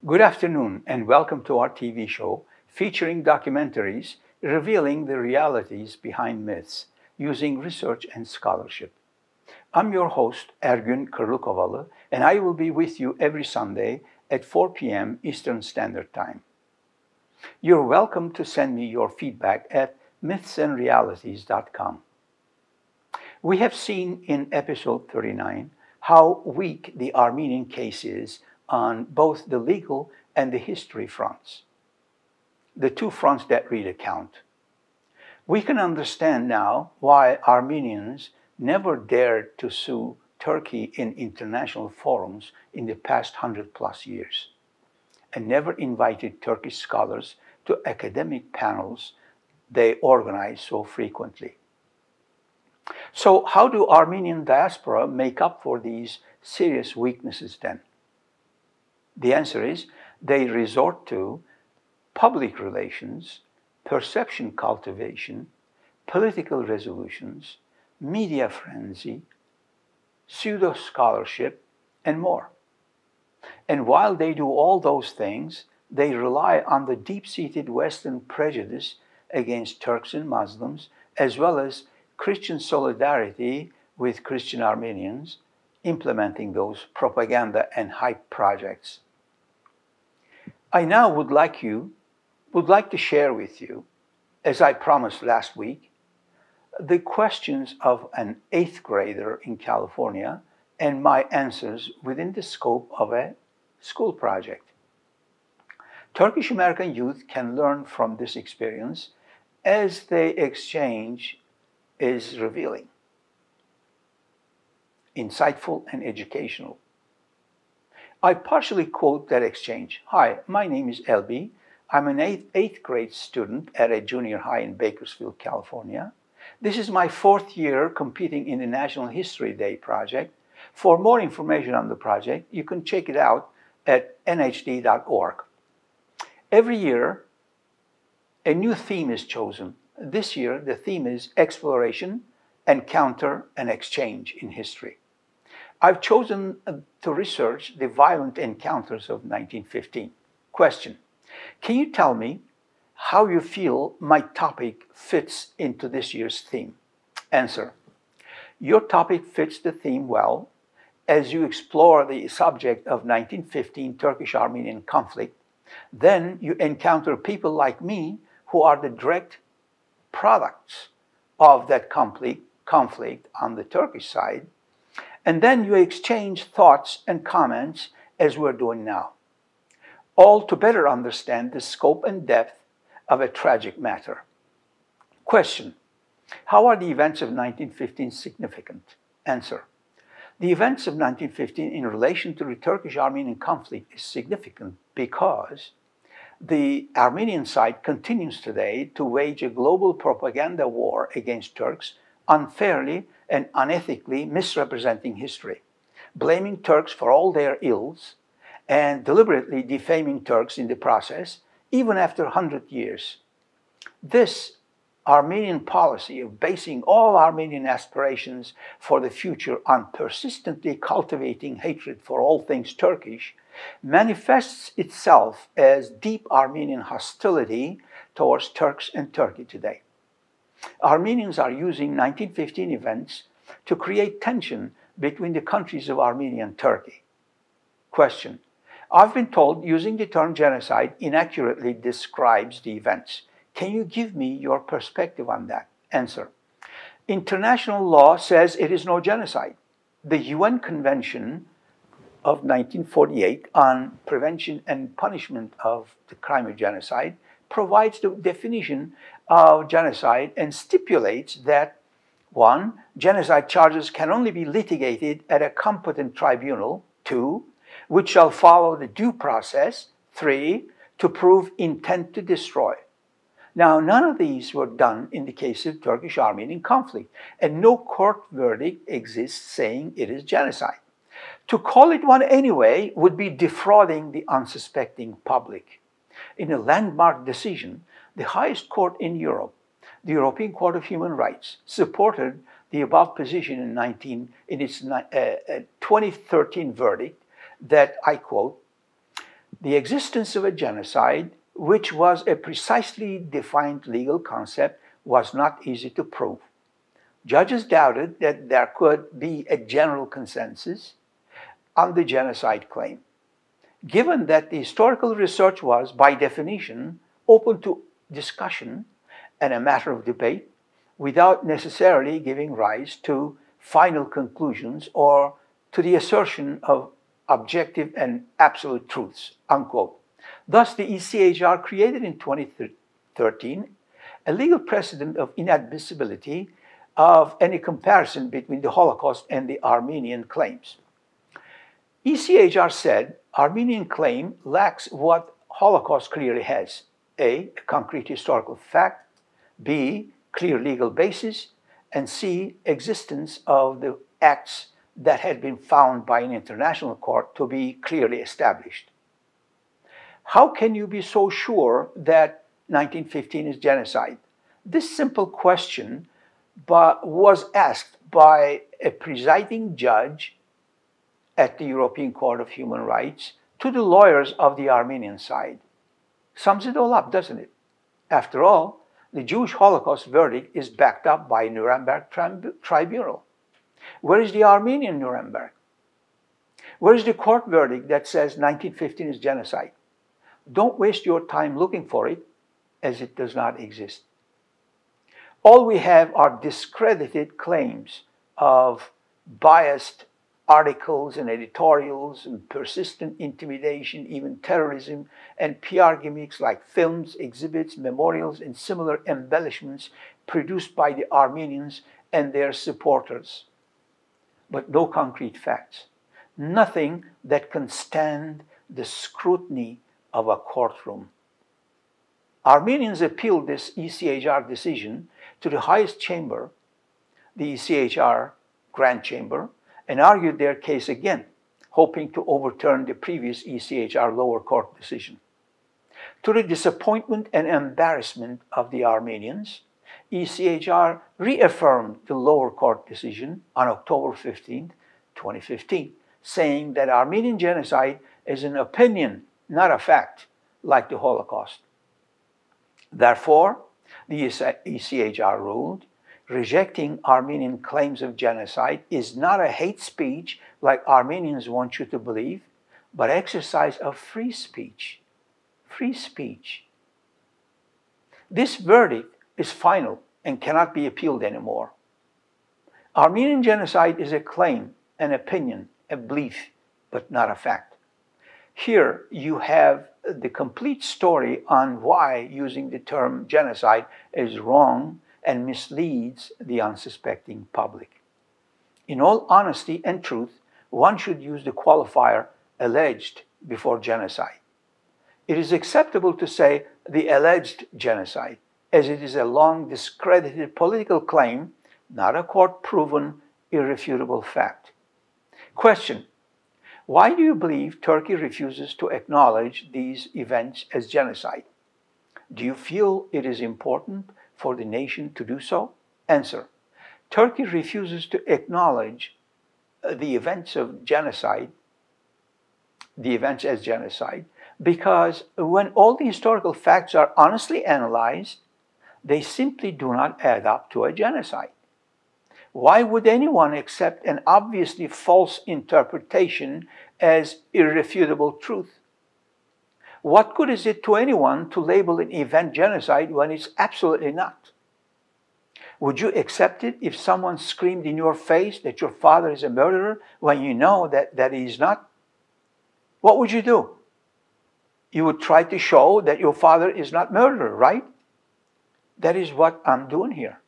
Good afternoon and welcome to our TV show featuring documentaries revealing the realities behind myths using research and scholarship. I'm your host, Ergün Kırlıkovalı, and I will be with you every Sunday at 4 p.m. Eastern Standard Time. You're welcome to send me your feedback at mythsandrealities.com. We have seen in episode 39 how weak the Armenian case is on both the legal and the history fronts, the two fronts that really count. We can understand now why Armenians never dared to sue Turkey in international forums in the past 100+ years, and never invited Turkish scholars to academic panels they organize so frequently. So how do Armenian diaspora make up for these serious weaknesses then? The answer is they resort to public relations, perception cultivation, political resolutions, media frenzy, pseudo-scholarship, and more. And while they do all those things, they rely on the deep-seated Western prejudice against Turks and Muslims, as well as Christian solidarity with Christian Armenians, implementing those propaganda and hype projects. I now would like to share with you, as I promised last week, the questions of an 8th grader in California and my answers within the scope of a school project. Turkish-American youth can learn from this experience as the exchange is revealing, insightful and educational. I partially quote that exchange. Hi, my name is LB. I'm an 8th grade student at a junior high in Bakersfield, California. This is my 4th year competing in the National History Day project. For more information on the project, you can check it out at nhd.org. Every year, a new theme is chosen. This year, the theme is exploration, encounter, and exchange in history. I've chosen to research the violent encounters of 1915. Question: can you tell me how you feel my topic fits into this year's theme? Answer: your topic fits the theme well as you explore the subject of 1915 Turkish-Armenian conflict. Then you encounter people like me who are the direct products of that conflict on the Turkish side. And then you exchange thoughts and comments as we're doing now, all to better understand the scope and depth of a tragic matter. Question: how are the events of 1915 significant? Answer: the events of 1915 in relation to the Turkish-Armenian conflict is significant because the Armenian side continues today to wage a global propaganda war against Turks, unfairly and unethically misrepresenting history, blaming Turks for all their ills, and deliberately defaming Turks in the process, even after 100 years. This Armenian policy of basing all Armenian aspirations for the future on persistently cultivating hatred for all things Turkish manifests itself as deep Armenian hostility towards Turks and Turkey today. Armenians are using 1915 events to create tension between the countries of Armenia and Turkey. Question: I've been told using the term genocide inaccurately describes the events. Can you give me your perspective on that? Answer: international law says it is no genocide. The UN Convention of 1948 on prevention and punishment of the crime of genocide provides the definition of genocide and stipulates that 1. Genocide charges can only be litigated at a competent tribunal. 2. Which shall follow the due process. 3. To prove intent to destroy. Now, none of these were done in the case of Turkish-Armenian conflict, and no court verdict exists saying it is genocide. To call it one anyway would be defrauding the unsuspecting public. In a landmark decision, the highest court in Europe, the European Court of Human Rights, supported the above position in its 2013 verdict that, I quote, The existence of a genocide, which was a precisely defined legal concept, was not easy to prove. Judges doubted that there could be a general consensus on the genocide claim, given that the historical research was, by definition, open to discussion and a matter of debate, without necessarily giving rise to final conclusions or to the assertion of objective and absolute truths, unquote. Thus, the ECHR created in 2013 a legal precedent of inadmissibility of any comparison between the Holocaust and the Armenian claims. ECHR said Armenian claim lacks what Holocaust clearly has: A, a concrete historical fact, B, clear legal basis, and C, existence of the acts that had been found by an international court to be clearly established. How can you be so sure that 1915 is genocide? This simple question was asked by a presiding judge at the European Court of Human Rights to the lawyers of the Armenian side. Sums it all up, doesn't it? After all, the Jewish Holocaust verdict is backed up by Nuremberg Tribunal. Where is the Armenian Nuremberg? Where is the court verdict that says 1915 is genocide? Don't waste your time looking for it, as it does not exist. All we have are discredited claims of biased articles and editorials and persistent intimidation, even terrorism, and PR gimmicks like films, exhibits, memorials, and similar embellishments produced by the Armenians and their supporters. But no concrete facts. Nothing that can stand the scrutiny of a courtroom. Armenians appealed this ECHR decision to the highest chamber, the ECHR Grand Chamber, and argued their case again, hoping to overturn the previous ECHR lower court decision. To the disappointment and embarrassment of the Armenians, ECHR reaffirmed the lower court decision on October 15, 2015, saying that Armenian genocide is an opinion, not a fact, like the Holocaust. Therefore, the ECHR ruled, rejecting Armenian claims of genocide is not a hate speech like Armenians want you to believe, but exercise of free speech. Free speech. This verdict is final and cannot be appealed anymore. Armenian genocide is a claim, an opinion, a belief, but not a fact. Here you have the complete story on why using the term genocide is wrong and misleads the unsuspecting public. In all honesty and truth, one should use the qualifier alleged before genocide. It is acceptable to say the alleged genocide, as it is a long discredited political claim, not a court-proven, irrefutable fact. Question: why do you believe Turkey refuses to acknowledge these events as genocide? Do you feel it is important for the nation to do so? Answer: Turkey refuses to acknowledge the events of genocide, the events as genocide, because when all the historical facts are honestly analyzed, they simply do not add up to a genocide. Why would anyone accept an obviously false interpretation as irrefutable truth? What good is it to anyone to label an event genocide when it's absolutely not? Would you accept it if someone screamed in your face that your father is a murderer when you know that he is not? What would you do? You would try to show that your father is not murderer, right? That is what I'm doing here.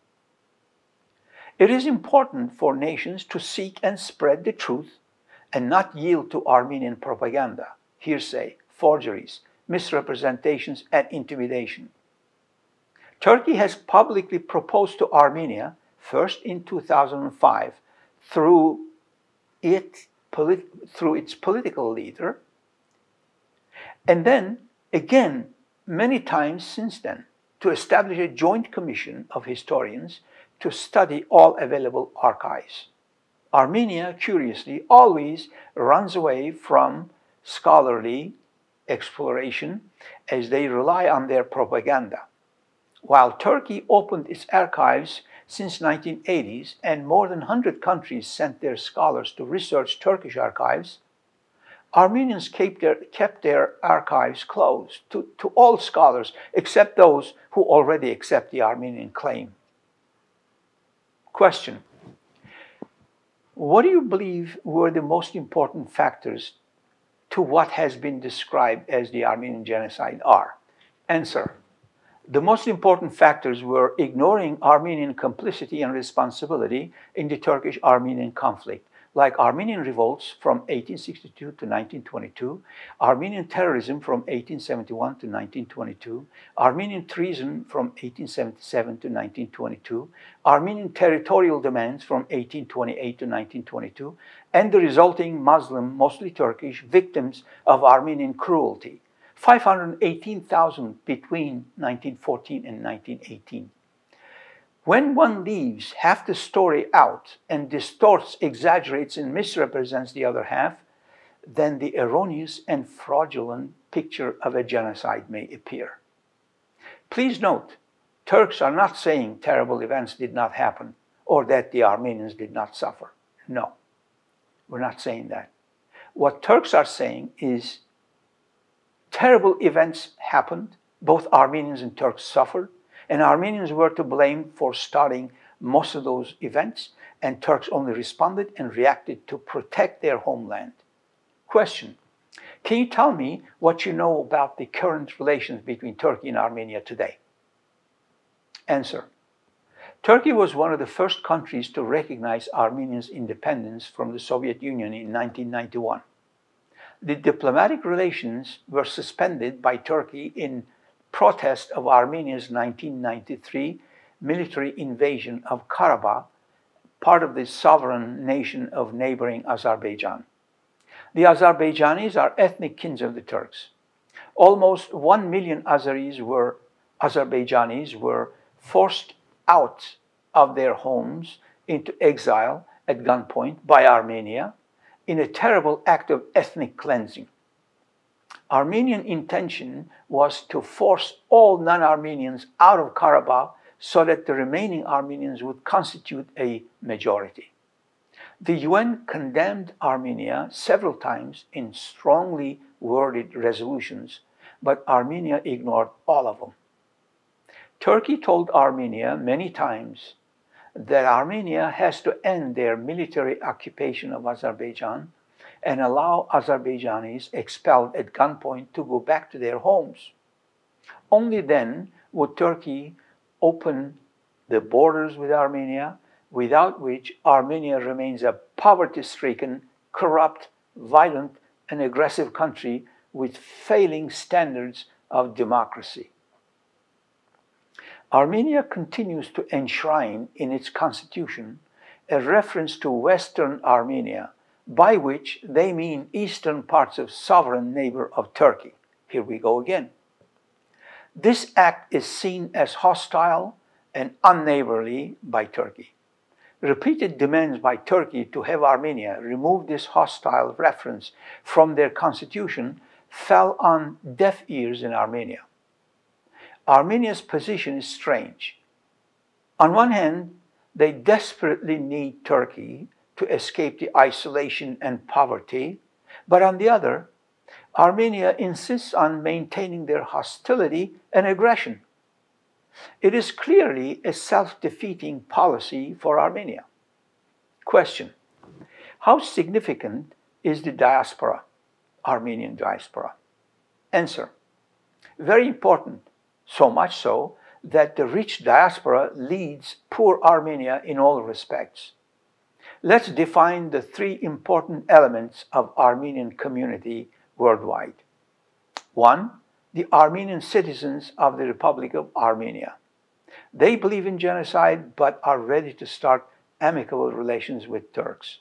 It is important for nations to seek and spread the truth and not yield to Armenian propaganda, hearsay, forgeries, misrepresentations, and intimidation. Turkey has publicly proposed to Armenia, first in 2005, through its political leader, and then again many times since then, to establish a joint commission of historians to study all available archives. Armenia, curiously, always runs away from scholarly exploration as they rely on their propaganda. While Turkey opened its archives since 1980s and more than 100 countries sent their scholars to research Turkish archives, Armenians kept their archives closed to all scholars except those who already accept the Armenian claim. Question: what do you believe were the most important factors to what has been described as the Armenian Genocide are? Answer: the most important factors were ignoring Armenian complicity and responsibility in the Turkish-Armenian conflict, like Armenian revolts from 1862 to 1922, Armenian terrorism from 1871 to 1922, Armenian treason from 1877 to 1922, Armenian territorial demands from 1828 to 1922, and the resulting Muslim, mostly Turkish, victims of Armenian cruelty, 518,000 between 1914 and 1918. When one leaves half the story out and distorts, exaggerates, and misrepresents the other half, then the erroneous and fraudulent picture of a genocide may appear. Please note, Turks are not saying terrible events did not happen or that the Armenians did not suffer. No, we're not saying that. What Turks are saying is terrible events happened, both Armenians and Turks suffered, and Armenians were to blame for starting most of those events, and Turks only responded and reacted to protect their homeland. Question: can you tell me what you know about the current relations between Turkey and Armenia today? Answer: Turkey was one of the first countries to recognize Armenia's independence from the Soviet Union in 1991. The diplomatic relations were suspended by Turkey in protest of Armenia's 1993 military invasion of Karabakh, part of the sovereign nation of neighboring Azerbaijan. The Azerbaijanis are ethnic kin of the Turks. Almost 1 million Azerbaijanis were forced out of their homes into exile at gunpoint by Armenia in a terrible act of ethnic cleansing. Armenian intention was to force all non-Armenians out of Karabakh so that the remaining Armenians would constitute a majority. The UN condemned Armenia several times in strongly worded resolutions, but Armenia ignored all of them. Turkey told Armenia many times that Armenia has to end their military occupation of Azerbaijan and allow Azerbaijanis expelled at gunpoint to go back to their homes. Only then would Turkey open the borders with Armenia, without which Armenia remains a poverty-stricken, corrupt, violent, and aggressive country with failing standards of democracy. Armenia continues to enshrine in its constitution a reference to Western Armenia, by which they mean eastern parts of sovereign neighbor of Turkey. Here we go again. This act is seen as hostile and unneighborly by Turkey. Repeated demands by Turkey to have Armenia remove this hostile reference from their constitution fell on deaf ears in Armenia. Armenia's position is strange. On one hand, they desperately need Turkey to escape the isolation and poverty, but on the other, Armenia insists on maintaining their hostility and aggression. It is clearly a self-defeating policy for Armenia. Question: how significant is the diaspora, Armenian diaspora? Answer: very important, so much so that the rich diaspora leads poor Armenia in all respects. Let's define the three important elements of Armenian community worldwide. 1. The Armenian citizens of the Republic of Armenia. They believe in genocide but are ready to start amicable relations with Turks.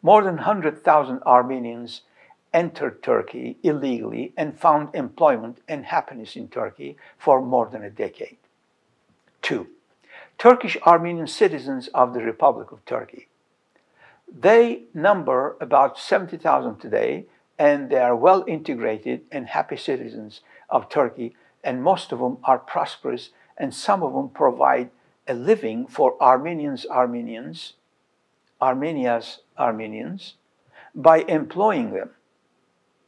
More than 100,000 Armenians entered Turkey illegally and found employment and happiness in Turkey for more than a decade. 2. Turkish Armenian citizens of the Republic of Turkey. They number about 70,000 today and they are well integrated and happy citizens of Turkey, and most of them are prosperous, and some of them provide a living for Armenia's Armenians by employing them.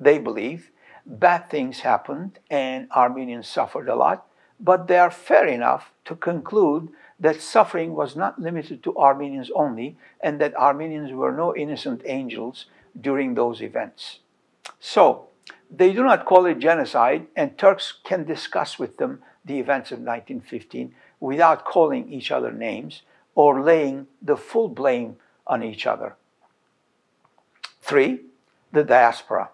They believe bad things happened and Armenians suffered a lot, but they are fair enough to conclude that suffering was not limited to Armenians only, and that Armenians were no innocent angels during those events. So, they do not call it genocide, and Turks can discuss with them the events of 1915 without calling each other names or laying the full blame on each other. 3. The diaspora.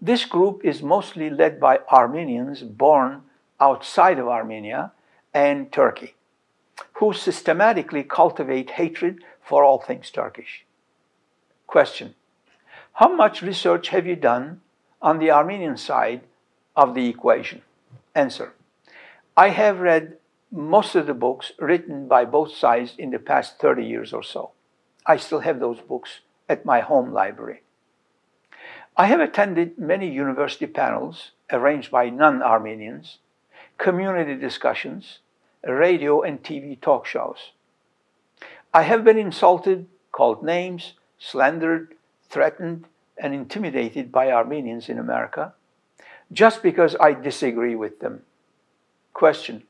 This group is mostly led by Armenians born outside of Armenia and Turkey, who systematically cultivate hatred for all things Turkish. Question: how much research have you done on the Armenian side of the equation? Answer: I have read most of the books written by both sides in the past 30 years or so. I still have those books at my home library. I have attended many university panels arranged by non-Armenians, community discussions, radio and TV talk shows. I have been insulted, called names, slandered, threatened, and intimidated by Armenians in America just because I disagree with them. Question: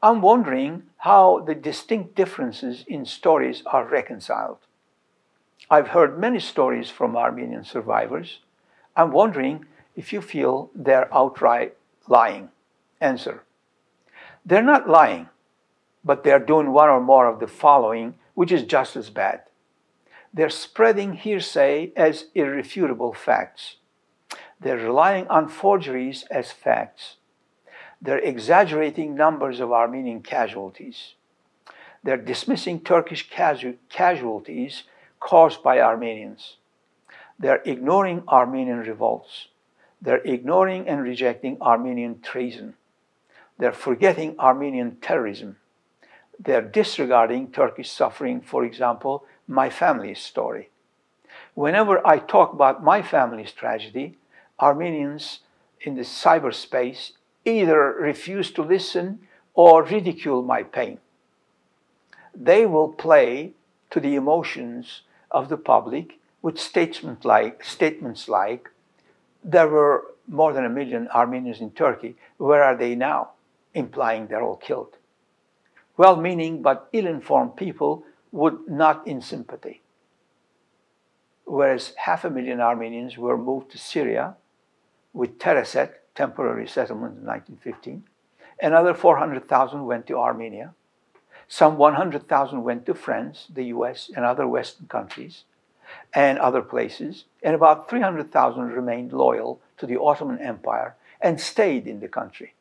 I'm wondering how the distinct differences in stories are reconciled. I've heard many stories from Armenian survivors. I'm wondering if you feel they're outright lying. Answer: they're not lying, but they're doing one or more of the following, which is just as bad. They're spreading hearsay as irrefutable facts. They're relying on forgeries as facts. They're exaggerating numbers of Armenian casualties. They're dismissing Turkish casualties caused by Armenians. They're ignoring Armenian revolts. They're ignoring and rejecting Armenian treason. They're forgetting Armenian terrorism. They're disregarding Turkish suffering, for example, my family's story. Whenever I talk about my family's tragedy, Armenians in the cyberspace either refuse to listen or ridicule my pain. They will play to the emotions of the public with statements like, there were more than 1 million Armenians in Turkey, where are they now? Implying they're all killed. Well-meaning but ill-informed people would nod in sympathy. Whereas 500,000 Armenians were moved to Syria with Tereset, temporary settlement in 1915. Another 400,000 went to Armenia. Some 100,000 went to France, the US, and other Western countries, and other places. And about 300,000 remained loyal to the Ottoman Empire and stayed in the country.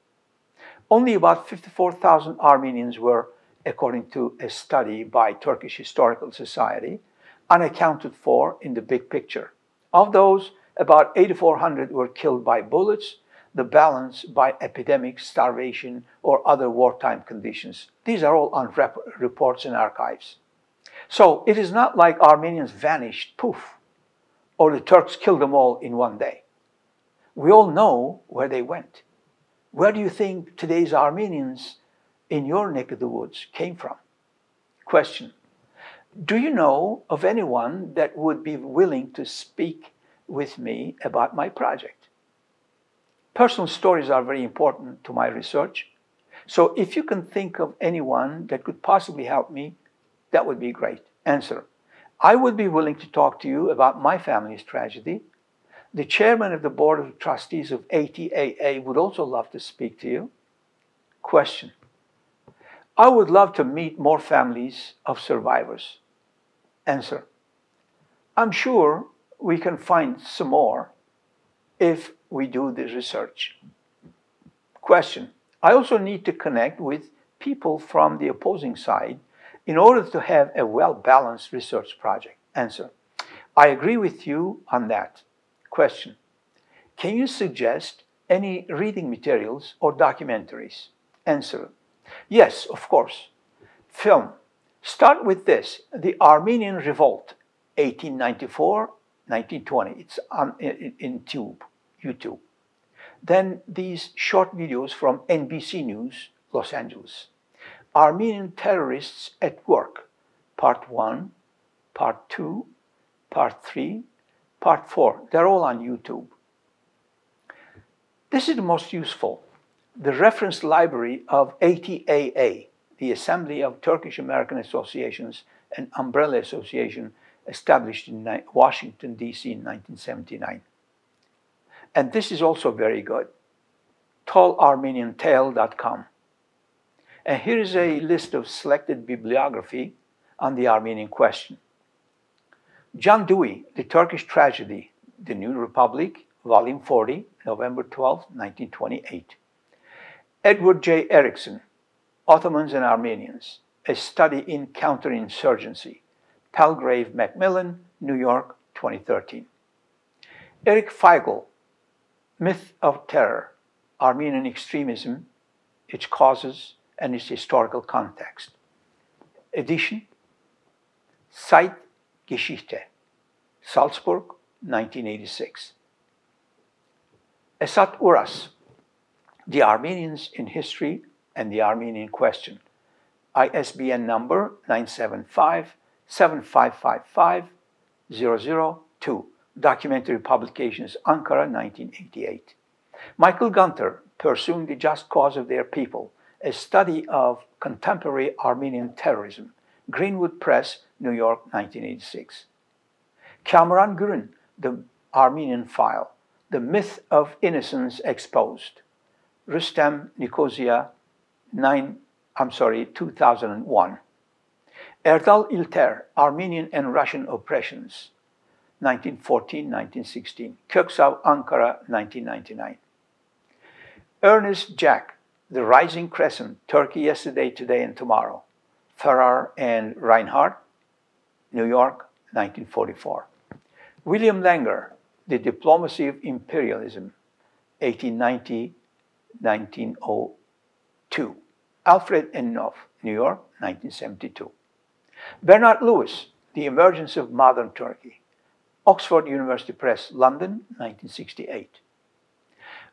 Only about 54,000 Armenians were, according to a study by Turkish Historical Society, unaccounted for in the big picture. Of those, about 8,400 were killed by bullets, the balance by epidemic, starvation, or other wartime conditions. These are all on reports and archives. So it is not like Armenians vanished, poof, or the Turks killed them all in one day. We all know where they went. Where do you think today's Armenians in your neck of the woods came from? Question: do you know of anyone that would be willing to speak with me about my project? Personal stories are very important to my research. So if you can think of anyone that could possibly help me, that would be great. Answer: I would be willing to talk to you about my family's tragedy. The chairman of the board of trustees of ATAA would also love to speak to you. Question: I would love to meet more families of survivors. Answer: I'm sure we can find some more if we do the research. Question: I also need to connect with people from the opposing side in order to have a well-balanced research project. Answer: I agree with you on that. Question: can you suggest any reading materials or documentaries? Answer: yes, of course. Film. Start with this: The Armenian Revolt, 1894 1920. It's on, in YouTube. Then these short videos from NBC News, Los Angeles. Armenian Terrorists at Work, Part 1, Part 2, Part 3, Part 4. They're all on YouTube. This is the most useful. The reference library of ATAA, the Assembly of Turkish-American Associations, an umbrella association established in Washington, D.C. in 1979. And this is also very good. tallarmeniantale.com. And here is a list of selected bibliography on the Armenian question. John Dewey, The Turkish Tragedy, The New Republic, Volume 40, November 12, 1928. Edward J. Erickson, Ottomans and Armenians, A Study in Counterinsurgency, Palgrave Macmillan, New York, 2013. Eric Feigl, Myth of Terror, Armenian Extremism, Its Causes and Its Historical Context. Edition, Zeitgeschichte, Salzburg, 1986. Esat Uras, The Armenians in History and the Armenian Question, ISBN number 975-7555-002, Documentary Publications, Ankara, 1988. Michael Gunter, Pursuing the Just Cause of Their People, A Study of Contemporary Armenian Terrorism, Greenwood Press, New York, 1986. Kamran Gürün, The Armenian File, The Myth of Innocence Exposed, Rustem, Nicosia, 2001. Erdal İlter, Armenian and Russian Oppressions, 1914-1916, Köksav, Ankara, 1999. Ernest Jack, The Rising Crescent, Turkey Yesterday, Today and Tomorrow, Farrar and Reinhardt, New York, 1944. William Langer, The Diplomacy of Imperialism, 1890-1902. Alfred N. Knopf, New York, 1972. Bernard Lewis, The Emergence of Modern Turkey, Oxford University Press, London, 1968.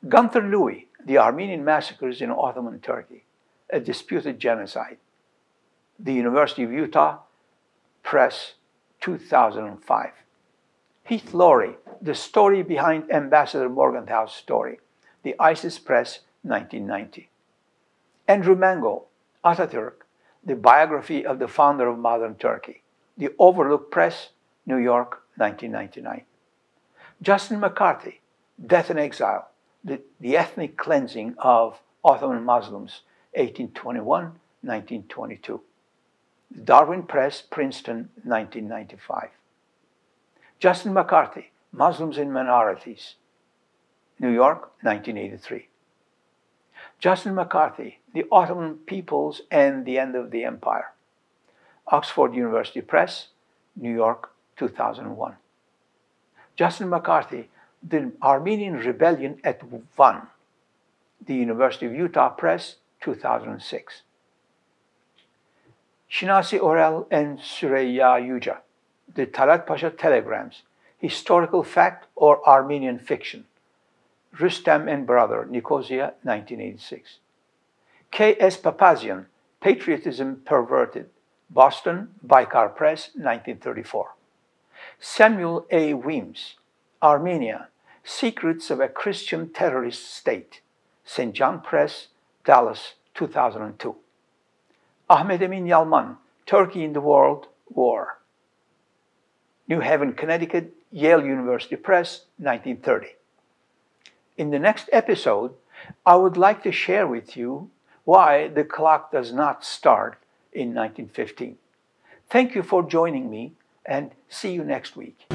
Gunther Louis, The Armenian Massacres in Ottoman Turkey, A Disputed Genocide, the University of Utah Press, 2005. Heath Laurie, The Story Behind Ambassador Morgenthau's Story, the ISIS Press, 1990. Andrew Mango, Ataturk, The Biography of the Founder of Modern Turkey, the Overlook Press, New York, 1999. Justin McCarthy, Death and Exile, the Ethnic Cleansing of Ottoman Muslims, 1821-1922. Darwin Press, Princeton, 1995. Justin McCarthy, Muslims and Minorities, New York, 1983. Justin McCarthy, The Ottoman Peoples and the End of the Empire, Oxford University Press, New York, 2001. Justin McCarthy, The Armenian Rebellion at Van, the University of Utah Press, 2006. Shinasi Orel and Süreyya Yüce, The Talat Pasha Telegrams, Historical Fact or Armenian Fiction, Rustem and Brother, Nicosia, 1986. K.S. Papazian, Patriotism Perverted, Boston, Baikar Press, 1934. Samuel A. Weems, Armenia, Secrets of a Christian Terrorist State, St. John Press, Dallas, 2002. Ahmet Emin Yalman, Turkey in the World War, New Haven, Connecticut, Yale University Press, 1930. In the next episode, I would like to share with you why the clock does not start in 1915. Thank you for joining me, and see you next week.